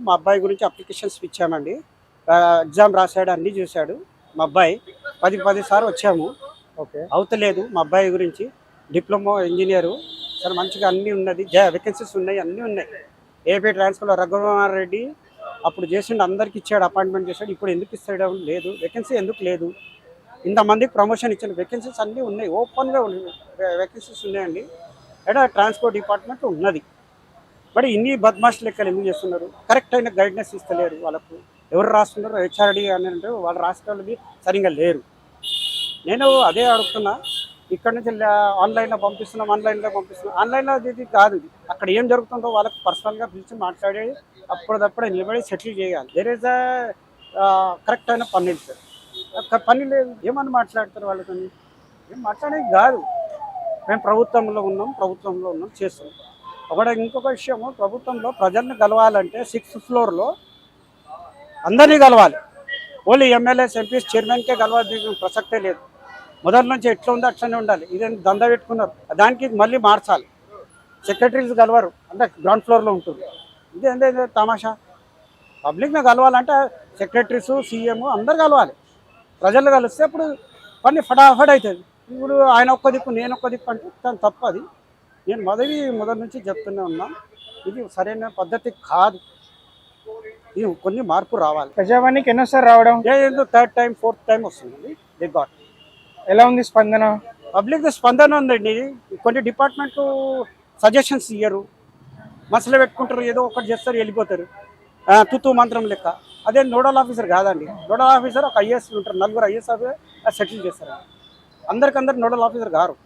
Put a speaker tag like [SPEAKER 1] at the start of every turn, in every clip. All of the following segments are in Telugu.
[SPEAKER 1] మా అబ్బాయి గురించి అప్లికేషన్స్ ఇచ్చామండి. ఎగ్జామ్ రాశాడు, అన్నీ చూశాడు. మా అబ్బాయి 10 సార్లు వచ్చాము.
[SPEAKER 2] ఓకే.
[SPEAKER 1] అవుతలేదు మా అబ్బాయి గురించి. డిప్లొమా ఇంజనీరు చాలా మంచిగా అన్నీ ఉన్నది. వేకెన్సీస్ ఉన్నాయి, అన్నీ ఉన్నాయి. ఏపీ ట్రాన్స్ఫర్లో రఘురామన్ రెడ్డి అప్పుడు చేసిండు, అందరికి ఇచ్చాడు, అపాయింట్మెంట్ చేశాడు. ఇప్పుడు ఎందుకు ఇస్తాడు? లేదు వేకెన్సీ ఎందుకు లేదు? ఇంతమందికి ప్రమోషన్ ఇచ్చాడు. వేకెన్సీస్ అన్నీ ఉన్నాయి, ఓపెన్గా వేకెన్సీస్ ఉన్నాయండి. ఎక్కడ ట్రాన్స్పోర్ట్ డిపార్ట్మెంట్ ఉన్నది. మరి ఇన్ని బద్మాష్ లెక్కలు ఎందుకు చేస్తున్నారు? కరెక్ట్ అయిన గైడ్నెస్ ఇస్తలేరు వాళ్ళకు. ఎవరు రాస్తున్నారు? హెచ్ఆర్డి అని అంటే వాళ్ళు రాష్ట్రాలది సరిగ్గా లేరు. నేను అదే అడుగుతున్నా, ఇక్కడ నుంచి ఆన్లైన్లో పంపిస్తున్నాం. ఆన్లైన్లో ఇది కాదు. ఇది అక్కడ ఏం జరుగుతుందో వాళ్ళకు పర్సనల్గా పిలిచి మాట్లాడి అప్పుడప్పుడే నిలబడి సెటిల్ చేయాలి. దేర్ ఈజ్ కరెక్ట్ అయిన పని సార్. పని లేదు, ఏమని మాట్లాడతారు వాళ్ళతో? ఏం మాట్లాడేది కాదు. మేము ప్రభుత్వంలో ఉన్నాం చేస్తున్నాం. ఇంకొక విషయము, ప్రభుత్వంలో ప్రజల్ని కలవాలంటే 6th ఫ్లోర్లో అందరినీ కలవాలి. ఓన్లీ ఎమ్మెల్యేస్, ఎంపీస్, చైర్మన్కే కలవాల్సిన ప్రసక్తే లేదు. మొదటి నుంచి ఎట్లా ఉందో అట్లనే ఉండాలి. ఇదేం దందా పెట్టుకున్నారు, దానికి మళ్ళీ మార్చాలి. సెక్రటరీస్ కలవరు, అంటే గ్రౌండ్ ఫ్లోర్లో ఉంటుంది. ఇదేందే తమాషా? పబ్లిక్ని కలవాలంటే సెక్రటరీస్, సీఎం అందరు కలవాలి. ప్రజలు కలిస్తే అప్పుడు పని ఫటాఫట్ అవుతుంది. ఇప్పుడు ఆయన ఒక్క దిక్కు, నేను ఒక్క దిక్కు అంటే తను తప్పది. నేను మొదటి నుంచి చెప్తూనే ఉన్నా, ఇది సరైన పద్ధతి కాదు. ఇది కొన్ని మార్పు రావాలి.
[SPEAKER 2] ప్రజావాణికి ఎన్నోసారి రావడం?
[SPEAKER 1] ఏదో 3rd టైం 4th టైం వస్తుంది. They got.
[SPEAKER 2] ఎలా ఉంది స్పందన?
[SPEAKER 1] పబ్లిక్ స్పందన ఉందండి. కొన్ని డిపార్ట్మెంట్ సజెషన్స్ ఇయ్యరు, మసలు పెట్టుకుంటారు, ఏదో ఒకటి చేస్తారు, వెళ్ళిపోతారు. తుతు మంత్రం లెక్క. అదే నోడల్ ఆఫీసర్ కాదండి. నోడల్ ఆఫీసర్ ఒక ఐఏఎస్ ఉంటారు, 4 ఐఏఎస్ సెటిల్ చేస్తారు. అందరికందరు నోడల్ ఆఫీసర్ గారు.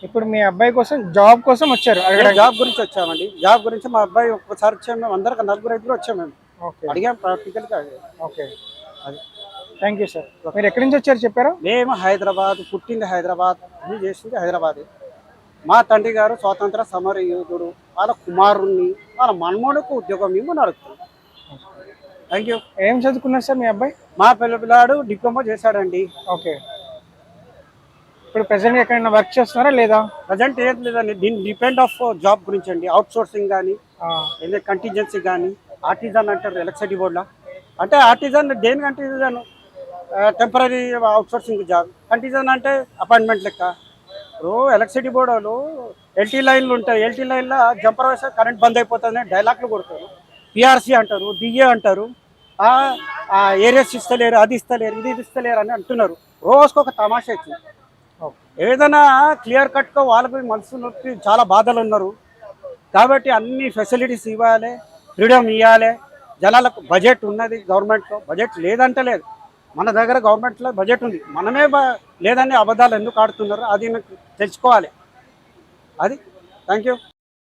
[SPEAKER 2] ఇప్పుడు మీ అబ్బాయి కోసం, జాబ్ కోసం వచ్చారు?
[SPEAKER 1] జాబ్ గురించి వచ్చామండి. జాబ్ గురించి మా అబ్బాయి ఒక్కసారి వచ్చాము. మేము అందరికి 4 వచ్చాము. మేము అడిగాం ప్రాక్టికల్గా.
[SPEAKER 2] ఓకే, అది. Thank you sir. మీరు ఎక్కడి నుంచి వచ్చారు చెప్పారు?
[SPEAKER 1] మేము హైదరాబాద్, పుట్టింది హైదరాబాద్, అన్నీ చేసింది హైదరాబాదే. మా తండ్రి గారు స్వాతంత్ర సమర యోధుడు. వాళ్ళ కుమారుణ్ణి, వాళ్ళ మన్మోడుకు ఉద్యోగం మేము నడుపుతున్నాం. Thank you.
[SPEAKER 2] ఏం చదువుకున్నారు సార్ మీ అబ్బాయి?
[SPEAKER 1] మా పిల్లాడు డిప్లొమా చేశాడండి.
[SPEAKER 2] ఓకే. ఇప్పుడు ప్రెసెంట్ ఎక్కడైనా వర్క్ చేస్తున్నారా లేదా?
[SPEAKER 1] ప్రజెంట్ ఏం లేదండి. దీని డిపెండ్ ఆఫ్ జాబ్ గురించి అండి. అవుట్ సోర్సింగ్ కానీ, ఏదైనా కంటింజెన్సీ కానీ. ఆర్టిజన్ అంటారు ఎలక్ట్రిసిటీ బోర్డులో. అంటే ఆర్టిజన్ దేనికి? కంటిజన్ టెంపరీ అవుట్ సోర్సింగ్ జాబ్. కంటిజన్ అంటే అపాయింట్మెంట్ లెక్క. ఇప్పుడు ఎలక్ట్రిసిటీ బోర్డులో ఎల్టీ లైన్లు ఉంటాయి. ఎల్టీ లైన్లో జంపర్ వేస్తే కరెంట్ బంద్ అయిపోతుంది, డైలాగ్లు కొడతారు. పిఆర్సీ అంటారు, డిఏ అంటారు. ఏరియాస్ ఇస్తలేరు, అది ఇస్తలేరు, ఇది ఇస్తలేరు అని అంటున్నారు. రోజుకొక తమాషా వచ్చింది. ఏదైనా క్లియర్ కట్గా వాళ్ళకి మనసు నొప్పి చాలా బాధలు ఉన్నారు. కాబట్టి అన్ని ఫెసిలిటీస్ ఇవ్వాలి, ఫ్రీడమ్ ఇవ్వాలి. జనాలకు బడ్జెట్ ఉన్నది, గవర్నమెంట్లో బడ్జెట్ లేదంటే లేదు. మన దగ్గర గవర్నమెంట్లో బడ్జెట్ ఉంది, మనమే లేదని అబద్ధాలు ఎందుకు ఆడుతున్నారు? అది తెలుసుకోవాలి. అది. Thank you.